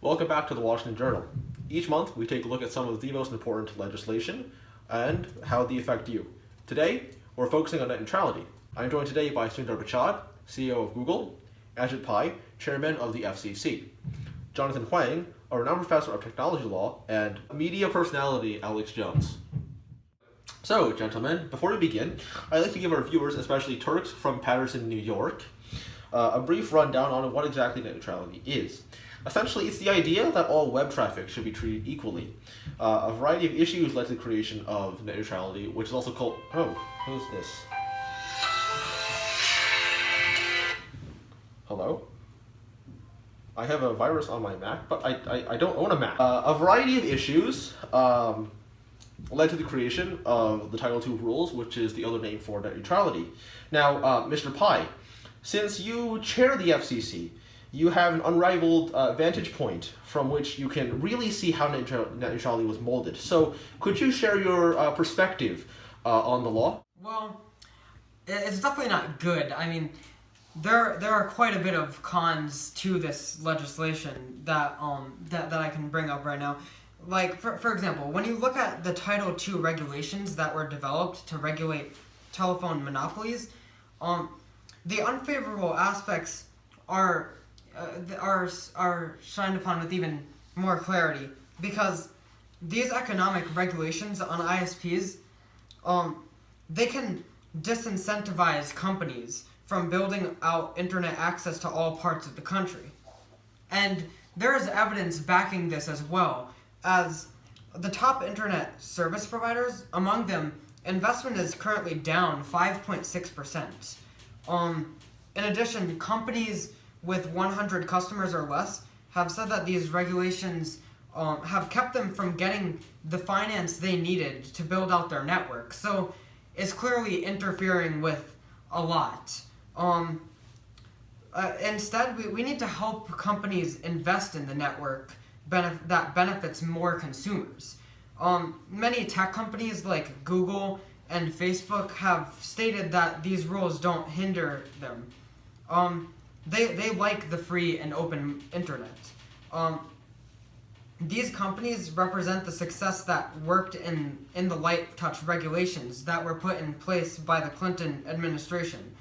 Welcome back to the Washington Journal. Each month, we take a look at some of the most important legislation and how they affect you. Today, we're focusing on net neutrality. I'm joined today by Sundar Pichai, CEO of Google, Ajit Pai, Chairman of the FCC, Jonathan Huang, a renowned professor of technology law, and media personality Alex Jones. So, gentlemen, before we begin, I'd like to give our viewers, especially Turks from Paterson, New York, a brief rundown on what exactly net neutrality is. Essentially, it's the idea that all web traffic should be treated equally. A variety of issues led to the creation of net neutrality, which is also called... Oh, who's this? Hello? I have a virus on my Mac, but I don't own a Mac. A variety of issues led to the creation of the Title II rules, which is the other name for net neutrality. Now, Mr. Pai, since you chair the FCC, you have an unrivaled vantage point from which you can really see how net neutrality was molded. So, could you share your perspective on the law? Well, it's definitely not good. I mean, there are quite a bit of cons to this legislation that I can bring up right now. Like, for example, when you look at the Title II regulations that were developed to regulate telephone monopolies, the unfavorable aspects are shined upon with even more clarity, because these economic regulations on ISPs, they can disincentivize companies from building out internet access to all parts of the country. And there is evidence backing this as well, as the top internet service providers, among them, investment is currently down 5.6%. In addition, companies with 100 customers or less have said that these regulations have kept them from getting the finance they needed to build out their network. So it's clearly interfering with a lot. Instead, we need to help companies invest in the network that benefits more consumers. Many tech companies like Google and Facebook have stated that these rules don't hinder them. They like the free and open internet. These companies represent the success that worked in the light touch regulations that were put in place by the Clinton administration.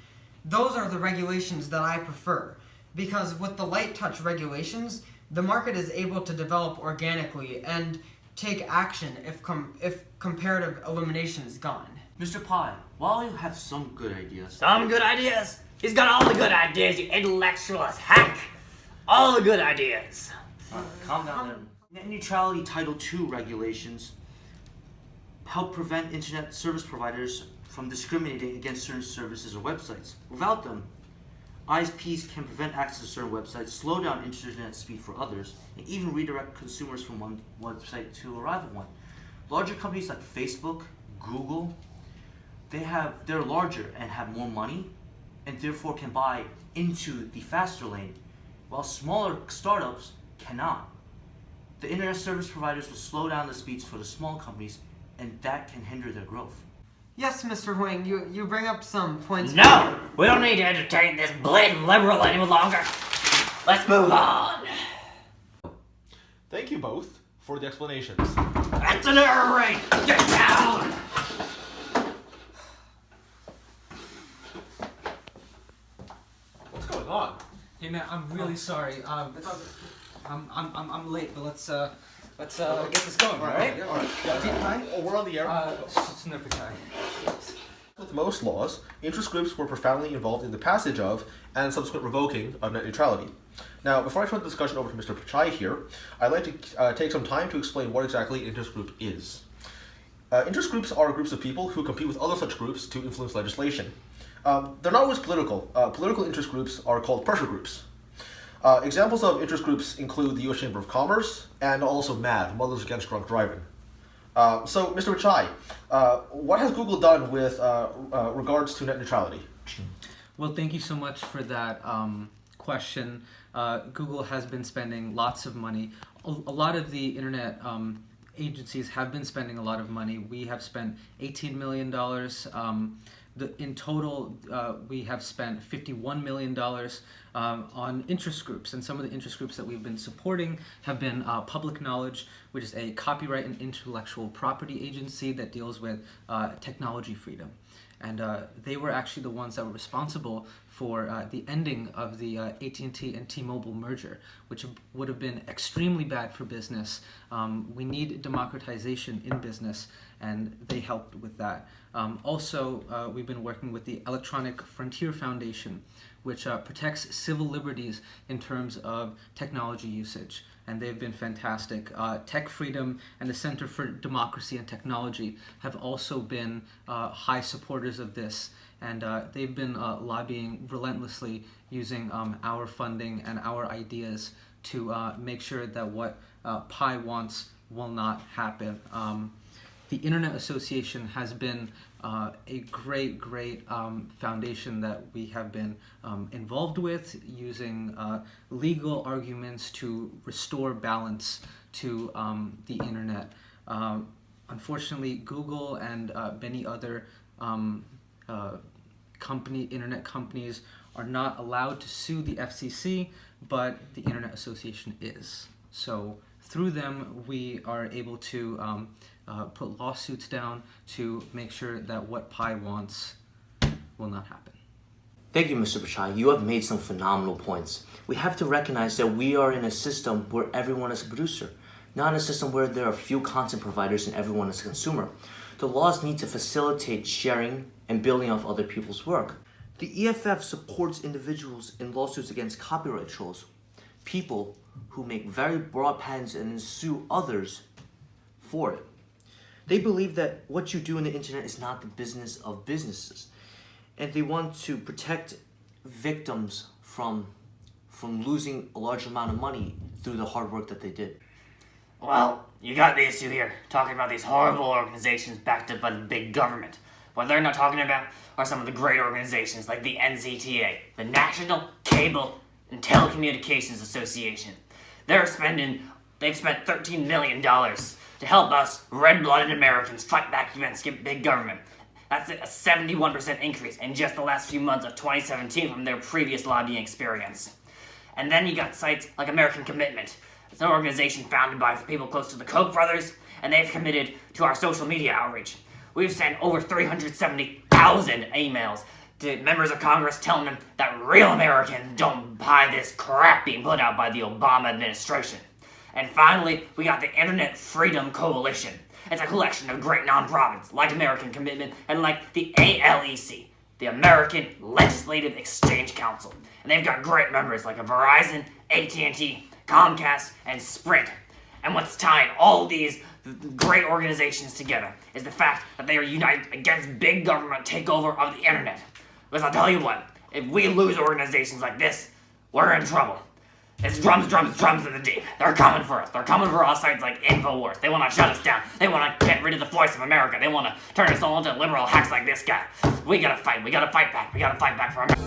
Those are the regulations that I prefer, because with the light touch regulations, the market is able to develop organically and take action if comparative elimination is gone. Mr. Pai, while you have some good ideas... Some good ideas? He's got all the good ideas, you intellectualist hack! All the good ideas! Calm down there. Net neutrality Title II regulations help prevent internet service providers from discriminating against certain services or websites. Without them, ISPs can prevent access to certain websites, slow down internet speed for others, and even redirect consumers from one website to a rival one. Larger companies like Facebook, Google, they're larger and have more money, and therefore can buy into the faster lane, while smaller startups cannot. The internet service providers will slow down the speeds for the small companies, and that can hinder their growth. Yes, Mr. Huang, you bring up some points. No! We don't need to entertain this blatant liberal any longer. Let's move on. Thank you both for the explanations. That's an error rate! Get down! What's going on? Hey man, I'm really sorry. I'm late, but let's get this going, alright? Alright. We're on the air. Sundar Pichai. With most laws, interest groups were profoundly involved in the passage of and subsequent revoking of net neutrality. Now, before I turn the discussion over to Mr. Pichai here, I'd like to take some time to explain what exactly an interest group is. Interest groups are groups of people who compete with other such groups to influence legislation. They're not always political. Political interest groups are called pressure groups. Examples of interest groups include the U.S. Chamber of Commerce and also MAD, Mothers Against Drunk Driving. So, Mr. Pichai, what has Google done with regards to net neutrality? Well, thank you so much for that question. Google has been spending lots of money. A lot of the internet agencies have been spending a lot of money. We have spent $18 million In total, we have spent $51 million on interest groups, and some of the interest groups that we've been supporting have been Public Knowledge, which is a copyright and intellectual property agency that deals with technology freedom. And they were actually the ones that were responsible for the ending of the AT&T and T-Mobile merger, which would have been extremely bad for business. We need democratization in business, and they helped with that. Also, we've been working with the Electronic Frontier Foundation, which protects civil liberties in terms of technology usage. And they've been fantastic. Tech Freedom and the Center for Democracy and Technology have also been high supporters of this, and they've been lobbying relentlessly using our funding and our ideas to make sure that what Pi wants will not happen. The Internet Association has been a great foundation that we have been involved with, using legal arguments to restore balance to the Internet. Unfortunately, Google and many other internet companies are not allowed to sue the FCC, but the Internet Association is. So through them, we are able to put lawsuits down to make sure that what Pi wants will not happen. Thank you, Mr. Bachai. You have made some phenomenal points. We have to recognize that we are in a system where everyone is a producer, not in a system where there are few content providers and everyone is a consumer. The laws need to facilitate sharing and building off other people's work. The EFF supports individuals in lawsuits against copyright trolls, people who make very broad patents and then sue others for it. They believe that what you do on the internet is not the business of businesses, and they want to protect victims from losing a large amount of money through the hard work that they did. Well, you got the issue here, talking about these horrible organizations backed up by the big government. What they're not talking about are some of the great organizations like the NCTA, the National Cable and Telecommunications Association. They've spent $13 million to help us red-blooded Americans fight back against big government. That's a 71% increase in just the last few months of 2017 from their previous lobbying experience. And then you got sites like American Commitment. It's an organization founded by people close to the Koch brothers, and they've committed to our social media outreach. We've sent over 370,000 emails to members of Congress telling them that real Americans don't buy this crap being put out by the Obama administration. And finally, we got the Internet Freedom Coalition. It's a collection of great nonprofits like American Commitment and like the ALEC, the American Legislative Exchange Council. And they've got great members like Verizon, AT&T, Comcast, and Sprint. And what's tying all these great organizations together is the fact that they are united against big government takeover of the internet. Because I'll tell you what, if we lose organizations like this, we're in trouble. It's drums in the deep. They're coming for us. They're coming for our sites like InfoWars. They want to shut us down. They want to get rid of the voice of America. They want to turn us all into liberal hacks like this guy. We gotta fight. We gotta fight back. We gotta fight back for America.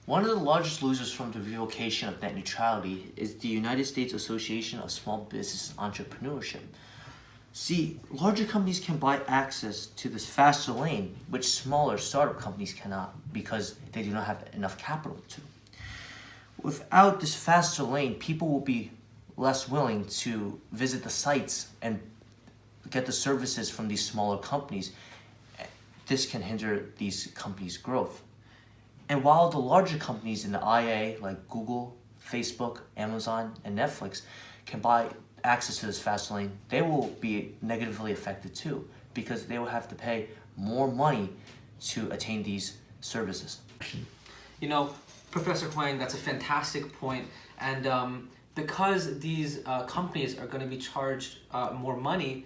One of the largest losers from the revocation of net neutrality is the United States Association of Small Business Entrepreneurship. See, larger companies can buy access to this faster lane, which smaller startup companies cannot because they do not have enough capital to. Without this faster lane, people will be less willing to visit the sites and get the services from these smaller companies. This can hinder these companies' growth. And while the larger companies in the IA, like Google, Facebook, Amazon, and Netflix, can buy access to this fast lane, they will be negatively affected too, because they will have to pay more money to attain these services. You know, Professor Huang, that's a fantastic point. And because these companies are going to be charged more money,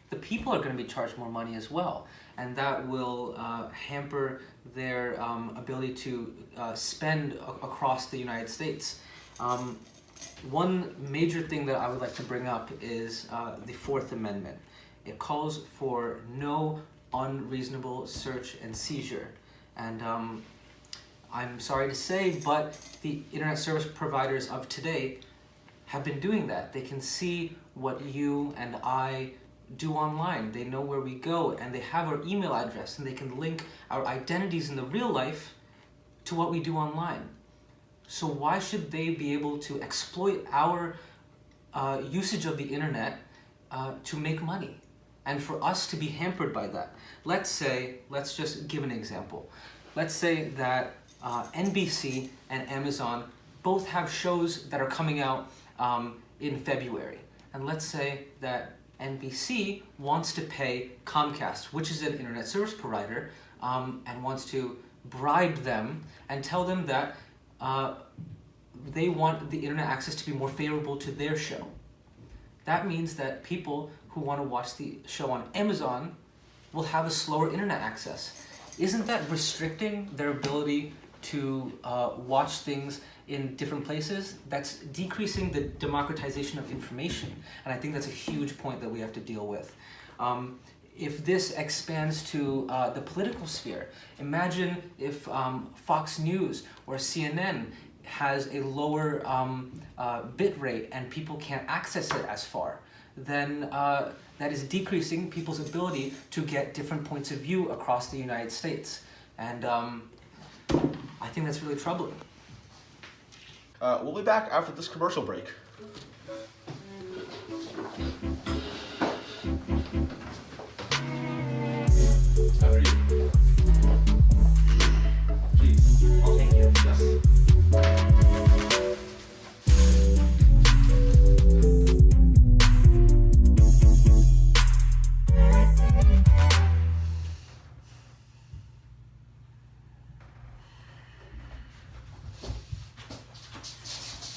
the people are going to be charged more money as well. And that will hamper their ability to spend across the United States. One major thing that I would like to bring up is the Fourth Amendment. It calls for no unreasonable search and seizure. And I'm sorry to say, but the internet service providers of today have been doing that. They can see what you and I do online. They know where we go, and they have our email address, and they can link our identities in the real life to what we do online. So why should they be able to exploit our usage of the internet to make money, and for us to be hampered by that? Let's just give an example. Let's say that NBC and Amazon both have shows that are coming out in February. And let's say that NBC wants to pay Comcast, which is an internet service provider, and wants to bribe them and tell them that they want the internet access to be more favorable to their show. That means that people who want to watch the show on Amazon will have a slower internet access. Isn't that restricting their ability to watch things in different places? That's decreasing the democratization of information, and I think that's a huge point that we have to deal with. If this expands to the political sphere, imagine if Fox News or CNN has a lower bit rate and people can't access it as far, then that is decreasing people's ability to get different points of view across the United States. And I think that's really troubling. We'll be back after this commercial break. After you. Please. I'll take you. Yes.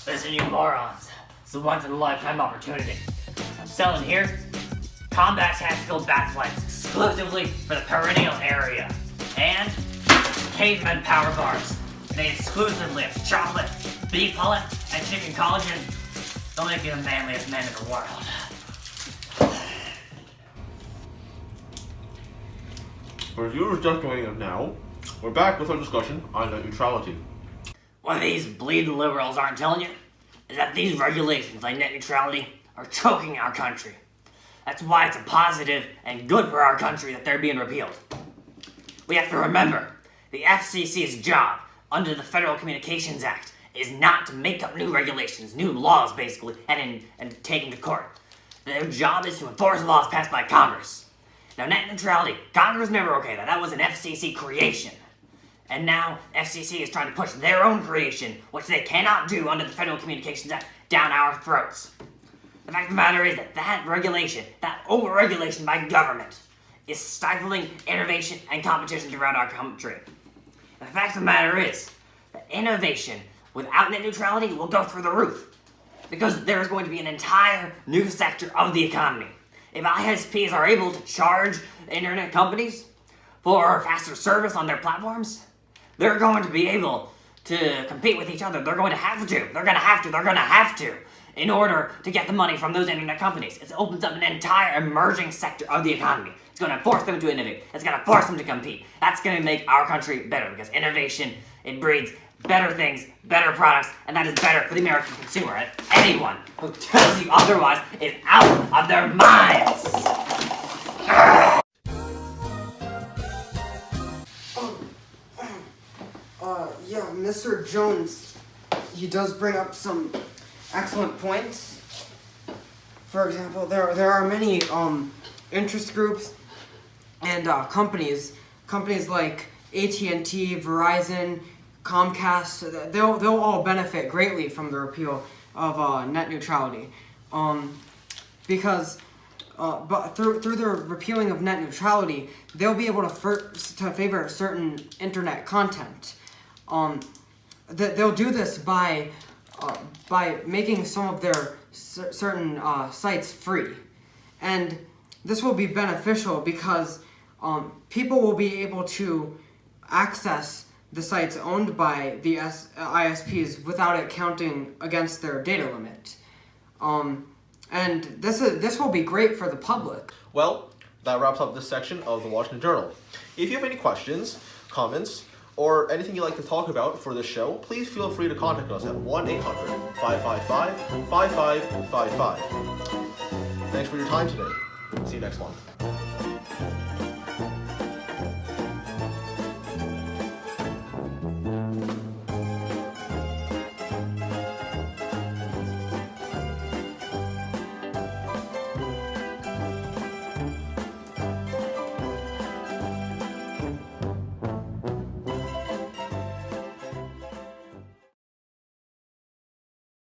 Listen, you morons. It's a once-in-a-lifetime opportunity. I'm selling here combat tactical backlights exclusively for the perennial area. And caveman power bars made exclusively of chocolate, bee pollen, and chicken collagen. They'll make you the manliest man in the world. For viewers just joining us now, we're back with our discussion on net neutrality. What these bleeding liberals aren't telling you is that these regulations like net neutrality are choking our country. That's why it's a positive and good for our country that they're being repealed. We have to remember, the FCC's job under the Federal Communications Act is not to make up new regulations, new laws basically, and take them to court. Their job is to enforce laws passed by Congress. Now net neutrality, Congress never okayed that. That was an FCC creation. And now FCC is trying to push their own creation, which they cannot do under the Federal Communications Act, down our throats. The fact of the matter is that regulation, that over-regulation by government, is stifling innovation and competition throughout our country. And the fact of the matter is that innovation without net neutrality will go through the roof, because there is going to be an entire new sector of the economy. If ISPs are able to charge internet companies for faster service on their platforms, they're going to be able to compete with each other. They're going to have to, in order to get the money from those internet companies. It opens up an entire emerging sector of the economy. It's going to force them to innovate. It's going to force them to compete. That's going to make our country better, because innovation, it breeds better things, better products, and that is better for the American consumer. And anyone who tells you otherwise is out of their minds. Yeah, Mr. Jones, he does bring up some excellent points. For example, there are many interest groups and companies like AT&T, Verizon, Comcast. They'll all benefit greatly from the repeal of net neutrality, because but through the repealing of net neutrality, they'll be able to favor certain internet content. They'll do this by making some of their certain sites free, and this will be beneficial because people will be able to access the sites owned by the ISPs without it counting against their data limit, and this will be great for the public. Well, that wraps up this section of the Washington Journal. If you have any questions, comments, or anything you'd like to talk about for this show, please feel free to contact us at 1-800-555-5555. Thanks for your time today. See you next month.